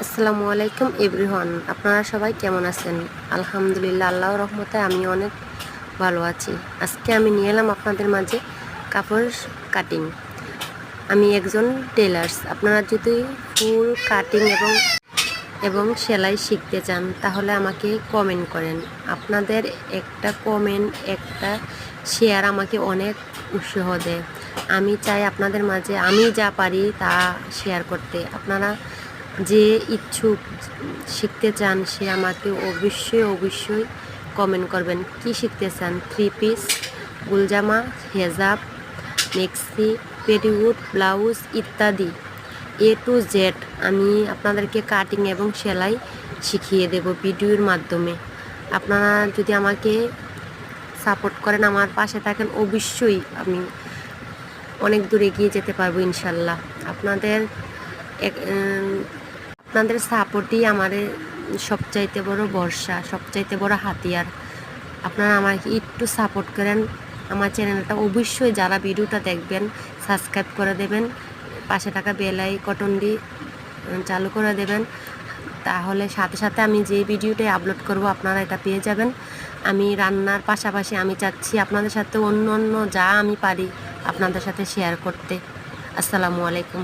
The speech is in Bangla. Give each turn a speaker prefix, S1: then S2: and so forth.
S1: আসসালামু আলাইকুম এভরিওয়ান, আপনারা সবাই কেমন আছেন? আলহামদুলিল্লাহ, আল্লাহর রহমতে আমি অনেক ভালো আছি। আজকে আমি নিয়ে এলাম আপনাদের মাঝে কাপড় কাটিং। আমি একজন টেলার্স। আপনারা যদি ফুল কাটিং এবং সেলাই শিখতে চান তাহলে আমাকে কমেন্ট করেন। আপনাদের একটা কমেন্ট, একটা শেয়ার আমাকে অনেক উৎসাহ দেয়। আমি চাই আপনাদের মাঝে আমি যা পারি তা শেয়ার করতে। আপনারা যে ইচ্ছুক শিখতে চান সে আমাকে অবশ্যই কমেন্ট করবেন। কি শিখতে চান? 3 পিস, গুলজামা, হেজাব, মেক্সি, পেটিকোট, ব্লাউজ ইত্যাদি A to Z আমি আপনাদেরকে কাটিং এবং সেলাই শিখিয়ে দেব ভিডিওর মাধ্যমে। আপনারা যদি আমাকে সাপোর্ট করেন, আমার পাশে থাকেন, অবশ্যই আমি অনেক দূর এগিয়ে যেতে পারবো ইনশাল্লাহ। আপনাদের সাপোর্টই আমার সবচাইতে বড় ভরসা, সবচাইতে বড় হাতিয়ার। আপনারা আমাকে একটু সাপোর্ট করেন। আমার চ্যানেলটা অবশ্যই যারা ভিডিওটা দেখবেন সাবস্ক্রাইব করে দেবেন, পাশে থাকা বেল আইকনটি চালু করে দেবেন। তাহলে সাথে সাথে আমি যে ভিডিওটাই আপলোড করব আপনারা এটা পেয়ে যাবেন। আমি রান্নার পাশাপাশি আমি চাচ্ছি আপনাদের সাথে অন্য যা আমি পারি আপনাদের সাথে শেয়ার করতে। আসসালামু আলাইকুম।